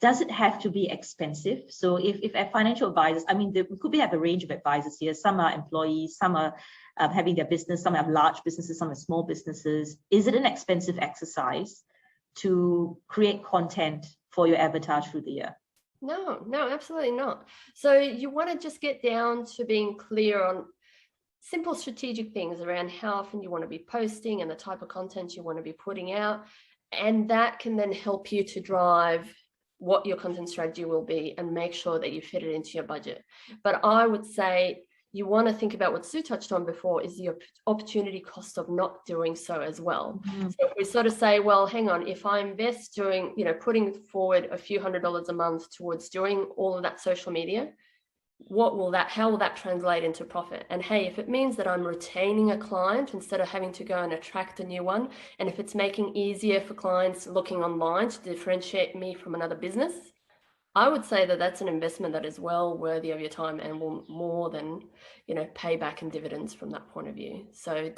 does it have to be expensive? So if financial advisors, I mean, we could have a range of advisors here. Some are employees, some are having their business, some have large businesses, some have small businesses. Is it an expensive exercise to create content for your avatar through the year? No, absolutely not. So you want to just get down to being clear on simple strategic things around how often you want to be posting and the type of content you want to be putting out. And that can then help you to drive what your content strategy will be and make sure that you fit it into your budget. But I would say you want to think about what Sue touched on before is the opportunity cost of not doing so as well. Mm-hmm. So if we sort of say, well, hang on, if I invest doing, putting forward a few $100s a month towards doing all of that social media, how will that translate into profit? And hey, if it means that I'm retaining a client instead of having to go and attract a new one, and if it's making easier for clients looking online to differentiate me from another business, I would say that that's an investment that is well worthy of your time and will more than, pay back in dividends from that point of view. So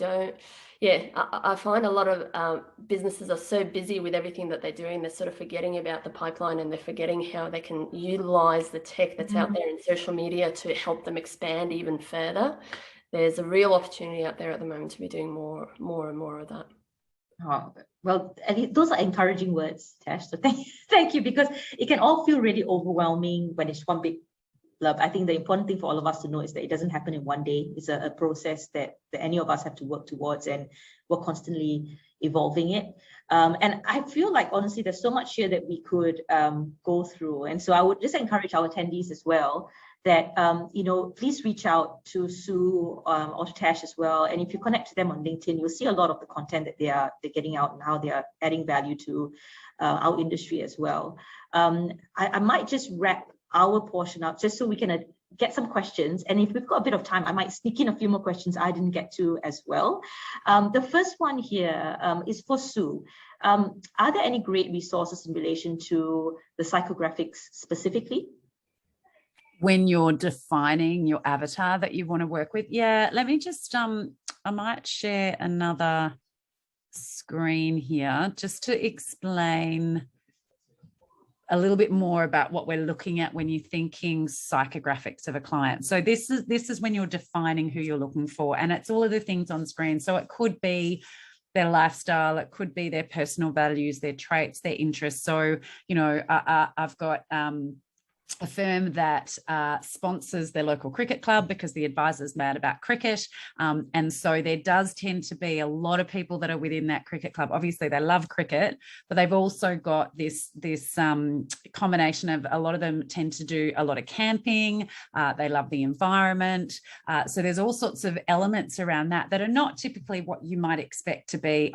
I find a lot of businesses are so busy with everything that they're doing, they're sort of forgetting about the pipeline and they're forgetting how they can utilize the tech that's out there in social media to help them expand even further. There's a real opportunity out there at the moment to be doing more and more of that. Oh, well, those are encouraging words, Tash. So thank you, because it can all feel really overwhelming when it's one big blurb. I think the important thing for all of us to know is that it doesn't happen in one day. It's a process that any of us have to work towards, and we're constantly evolving it. And I feel like, honestly, there's so much here that we could go through. And so I would just encourage our attendees as well that, please reach out to Sue or to Tash as well. And if you connect to them on LinkedIn, you'll see a lot of the content that they're getting out and how they are adding value to our industry as well. I might just wrap our portion up just so we can get some questions. And if we've got a bit of time, I might sneak in a few more questions I didn't get to as well. The first one here is for Sue. Are there any great resources in relation to the psychographics specifically? When you're defining your avatar that you want to work with? Yeah, let me just, I might share another screen here just to explain a little bit more about what we're looking at when you're thinking psychographics of a client. So this is when you're defining who you're looking for, and it's all of the things on screen. So it could be their lifestyle, it could be their personal values, their traits, their interests. So, I've got a firm that sponsors their local cricket club because the advisor's mad about cricket. And so there does tend to be a lot of people that are within that cricket club. Obviously, they love cricket, but they've also got this combination of, a lot of them tend to do a lot of camping. They love the environment. So there's all sorts of elements around that are not typically what you might expect to be,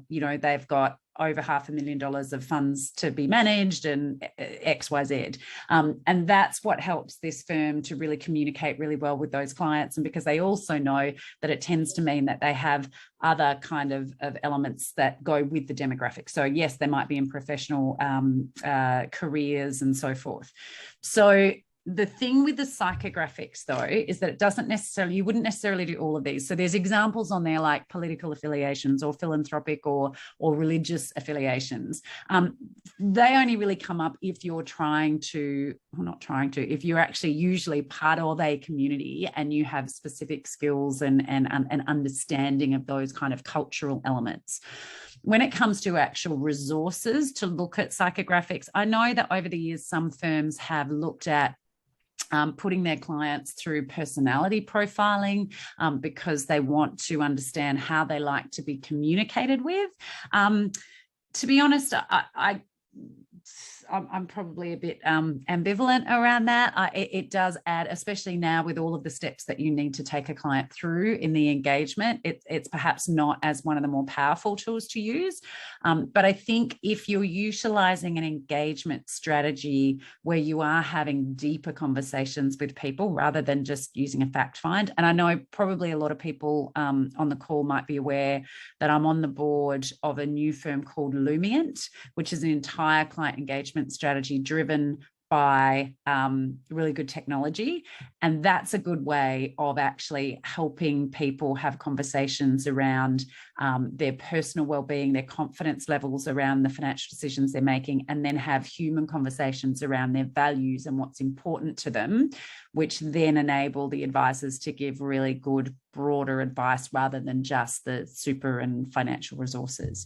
they've got over $500,000 of funds to be managed and XYZ. And that's what helps this firm to really communicate really well with those clients. And because they also know that it tends to mean that they have other kind of elements that go with the demographic. So yes, they might be in professional careers and so forth. So the thing with the psychographics, though, is that you wouldn't necessarily do all of these. So there's examples on there like political affiliations or philanthropic or religious affiliations. They only really come up if you're if you're actually usually part of a community and you have specific skills and understanding of those kind of cultural elements. When it comes to actual resources to look at psychographics, I know that over the years, some firms have looked at putting their clients through personality profiling because they want to understand how they like to be communicated with. To be honest, I'm probably a bit ambivalent around that. It does add, especially now with all of the steps that you need to take a client through in the engagement, it's perhaps not as one of the more powerful tools to use. But I think if you're utilizing an engagement strategy where you are having deeper conversations with people rather than just using a fact find, and I know probably a lot of people on the call might be aware that I'm on the board of a new firm called Lumient, which is an entire client engagement strategy driven by really good technology. And that's a good way of actually helping people have conversations around their personal well-being, their confidence levels around the financial decisions they're making, and then have human conversations around their values and what's important to them, which then enable the advisors to give really good broader advice rather than just the super and financial resources.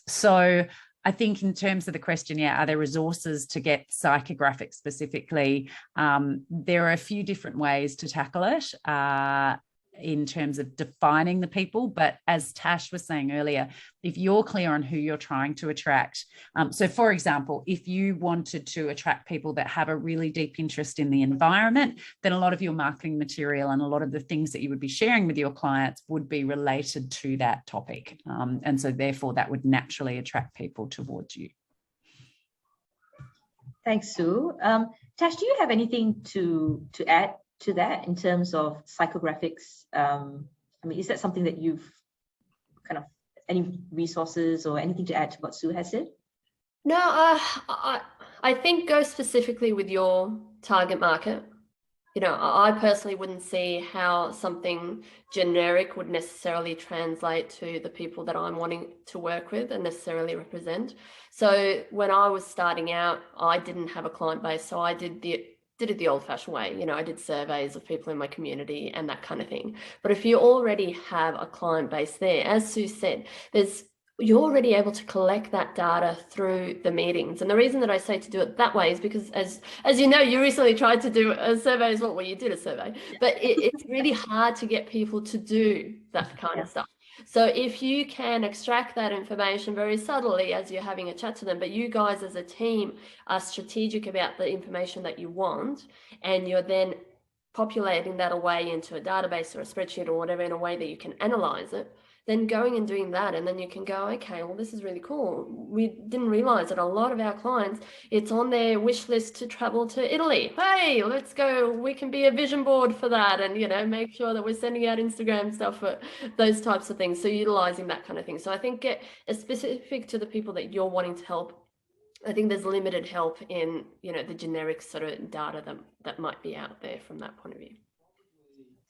So I think in terms of the question, are there resources to get psychographics specifically? There are a few different ways to tackle it in terms of defining the people. But as Tash was saying earlier, if you're clear on who you're trying to attract, so for example, if you wanted to attract people that have a really deep interest in the environment, then a lot of your marketing material and a lot of the things that you would be sharing with your clients would be related to that topic. And so therefore that would naturally attract people towards you. Thanks, Sue. Tash, do you have anything to add to that in terms of psychographics? Is that something that you've any resources or anything to add to what Sue has said? No, I think go specifically with your target market. I personally wouldn't see how something generic would necessarily translate to the people that I'm wanting to work with and necessarily represent. So when I was starting out, I didn't have a client base, so I did it the old-fashioned way. I did surveys of people in my community and that kind of thing. But if you already have a client base there, as Sue said, you're already able to collect that data through the meetings. And the reason that I say to do it that way is because, as you know, you recently tried to do a survey as well. Well, you did a survey, but it's really hard to get people to do that kind of stuff. So if you can extract that information very subtly as you're having a chat to them, but you guys as a team are strategic about the information that you want, and you're then populating that away into a database or a spreadsheet or whatever in a way that you can analyze it, then going and doing that, and then you can go, okay, well, this is really cool. We didn't realize that a lot of our clients, it's on their wish list to travel to Italy. Hey, let's go. We can be a vision board for that, and make sure that we're sending out Instagram stuff for those types of things. So utilizing that kind of thing. So I think get specific to the people that you're wanting to help. I think there's limited help in the generic sort of data that might be out there from that point of view.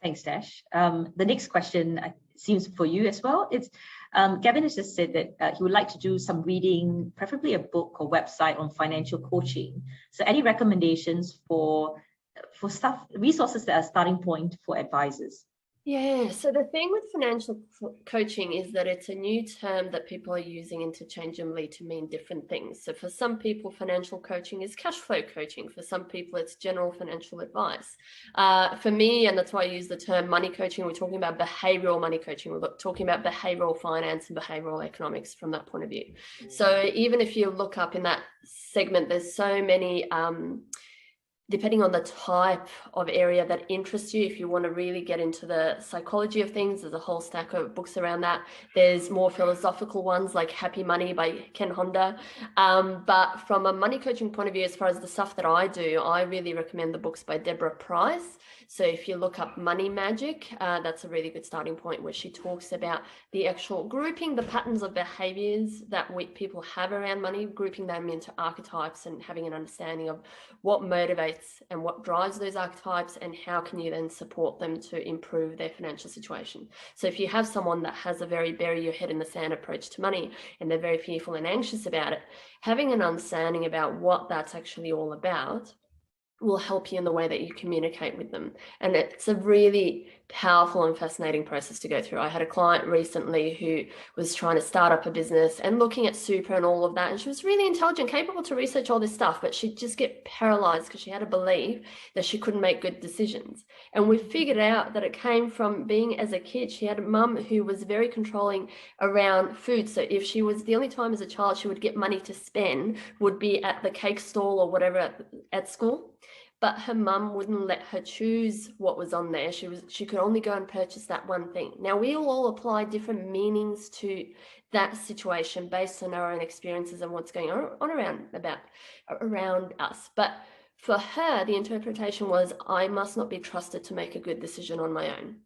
Thanks, Tash. The next question seems for you as well. It's Gavin has just said that he would like to do some reading, preferably a book or website on financial coaching. So any recommendations for resources that are starting point for advisors? Yeah, so the thing with financial coaching is that it's a new term that people are using interchangeably to mean different things. So for some people, financial coaching is cash flow coaching. For some people, it's general financial advice. For me, and that's why I use the term money coaching, we're talking about behavioral money coaching. We're talking about behavioral finance and behavioral economics from that point of view. So even if you look up in that segment, there's so many depending on the type of area that interests you. If you want to really get into the psychology of things, there's a whole stack of books around that. There's more philosophical ones like Happy Money by Ken Honda. But from a money coaching point of view, as far as the stuff that I do, I really recommend the books by Deborah Price. So if you look up Money Magic, that's a really good starting point, where she talks about the actual grouping, the patterns of behaviors that people have around money, grouping them into archetypes and having an understanding of what motivates and what drives those archetypes, and how can you then support them to improve their financial situation. So if you have someone that has a very bury your head in the sand approach to money, and they're very fearful and anxious about it, having an understanding about what that's actually all about will help you in the way that you communicate with them. And it's a really powerful and fascinating process to go through. I had a client recently who was trying to start up a business and looking at super and all of that. And she was really intelligent, capable to research all this stuff, but she'd just get paralyzed because she had a belief that she couldn't make good decisions. And we figured out that it came from being, as a kid, she had a mum who was very controlling around food. So if she was, the only time as a child she would get money to spend would be at the cake stall or whatever at school. But her mum wouldn't let her choose what was on there. She could only go and purchase that one thing. Now, we all apply different meanings to that situation based on our own experiences and what's going on around us. But for her, the interpretation was, I must not be trusted to make a good decision on my own.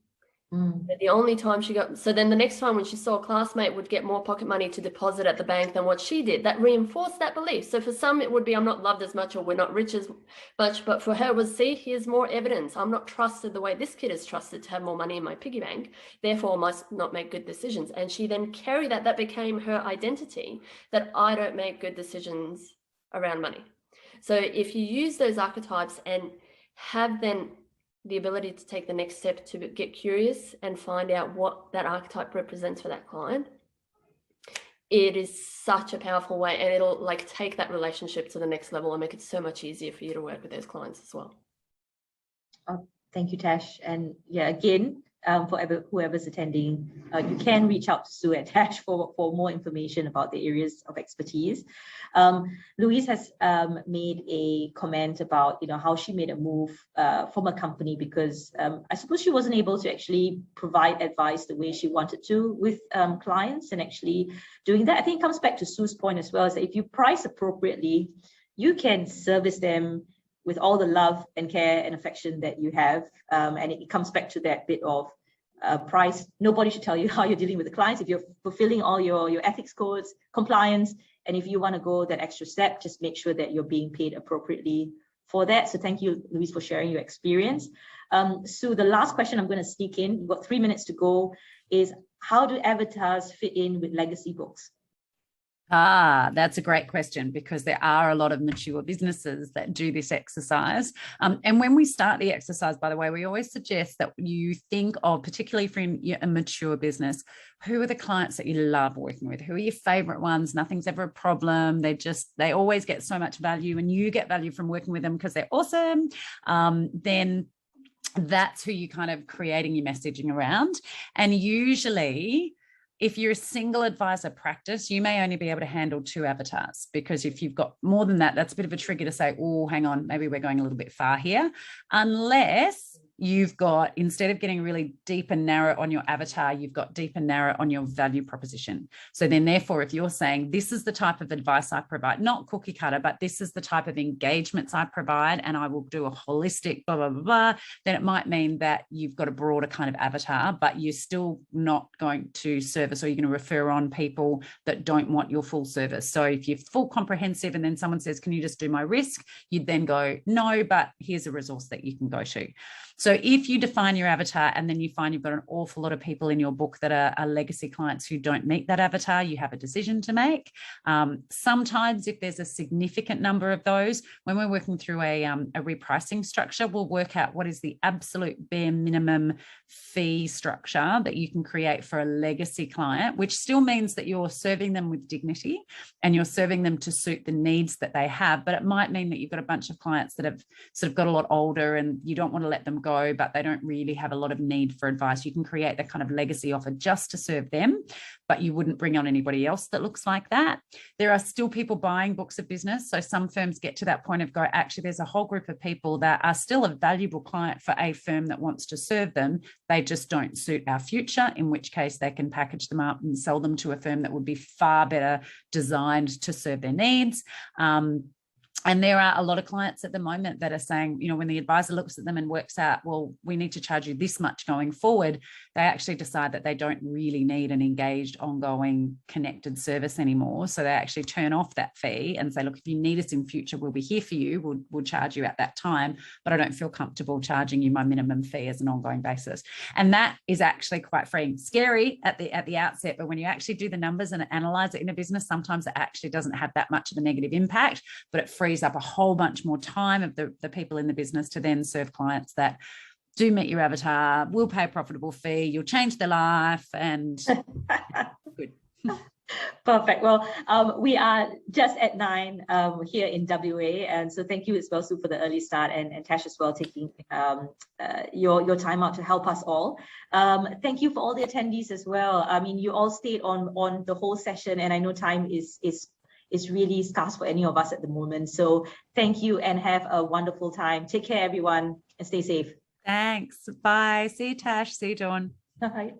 The only time she got, so then the next time when she saw a classmate would get more pocket money to deposit at the bank than what she did, that reinforced that belief. So for some it would be, I'm not loved as much, or we're not rich as much, but for her it was, see, here's more evidence. I'm not trusted the way this kid is trusted to have more money in my piggy bank, therefore I must not make good decisions. And she then carried that became her identity, that I don't make good decisions around money. So if you use those archetypes and have then the ability to take the next step to get curious and find out what that archetype represents for that client, it is such a powerful way, and it'll like take that relationship to the next level and make it so much easier for you to work with those clients as well. Oh, thank you, Tash. And yeah, again, for whoever's attending, you can reach out to Sue and Tash for more information about the areas of expertise. Louise has made a comment about, you know, how she made a move from a company because I suppose she wasn't able to actually provide advice the way she wanted to with clients, and actually doing that. I think it comes back to Sue's point as well, is that if you price appropriately, you can service them with all the love and care and affection that you have. And it comes back to that bit of price. Nobody should tell you how you're dealing with the clients. If you're fulfilling all your ethics codes, compliance, and if you want to go that extra step, just make sure that you're being paid appropriately for that. So thank you, Louise, for sharing your experience. Sue, the last question I'm going to sneak in, you've got 3 minutes to go, is how do Advertise fit in with legacy books? That's a great question, because there are a lot of mature businesses that do this exercise. And when we start the exercise, by the way, we always suggest that you think of, particularly from a mature business, who are the clients that you love working with? Who are your favorite ones? Nothing's ever a problem. They always get so much value, and you get value from working with them because they're awesome. Then that's who you kind of creating your messaging around. And usually, if you're a single advisor practice, you may only be able to handle 2 avatars, because if you've got more than that, that's a bit of a trigger to say, oh, hang on, maybe we're going a little bit far here. Unless you've got, instead of getting really deep and narrow on your avatar, you've got deep and narrow on your value proposition. So then therefore, if you're saying this is the type of advice I provide, not cookie cutter, but this is the type of engagements I provide, and I will do a holistic blah, blah, blah, blah, then it might mean that you've got a broader kind of avatar, but you're still not going to service, or you're going to refer on people that don't want your full service. So if you're full comprehensive and then someone says, can you just do my risk? You'd then go, no, but here's a resource that you can go to. So if you define your avatar and then you find you've got an awful lot of people in your book that are legacy clients who don't meet that avatar, you have a decision to make. Sometimes if there's a significant number of those, when we're working through a repricing structure, we'll work out what is the absolute bare minimum fee structure that you can create for a legacy client, which still means that you're serving them with dignity and you're serving them to suit the needs that they have. But it might mean that you've got a bunch of clients that have sort of got a lot older and you don't want to let them go, but they don't really have a lot of need for advice. You can create that kind of legacy offer just to serve them, but you wouldn't bring on anybody else that looks like that. There are still people buying books of business. So some firms get to that point of go, actually, there's a whole group of people that are still a valuable client for a firm that wants to serve them. They just don't suit our future, in which case they can package them up and sell them to a firm that would be far better designed to serve their needs. And there are a lot of clients at the moment that are saying, you know, when the advisor looks at them and works out, well, we need to charge you this much going forward, they actually decide that they don't really need an engaged, ongoing, connected service anymore. So they actually turn off that fee and say, look, if you need us in future, we'll be here for you. We'll charge you at that time, but I don't feel comfortable charging you my minimum fee as an ongoing basis. And that is actually quite freeing. Scary at the outset, but when you actually do the numbers and analyze it in a business, sometimes it actually doesn't have that much of a negative impact, but it frees up a whole bunch more time of the people in the business to then serve clients that do meet your avatar, will pay a profitable fee, you'll change their life, and good. Perfect. Well, we are just at 9 here in WA, and so thank you as well, Sue, for the early start, and Tash as well, taking your time out to help us all. Thank you for all the attendees as well. I mean, you all stayed on the whole session, and I know time is really scarce for any of us at the moment. So thank you and have a wonderful time. Take care, everyone, and stay safe. Thanks. Bye. See you, Tash. See you, Dawn. Bye.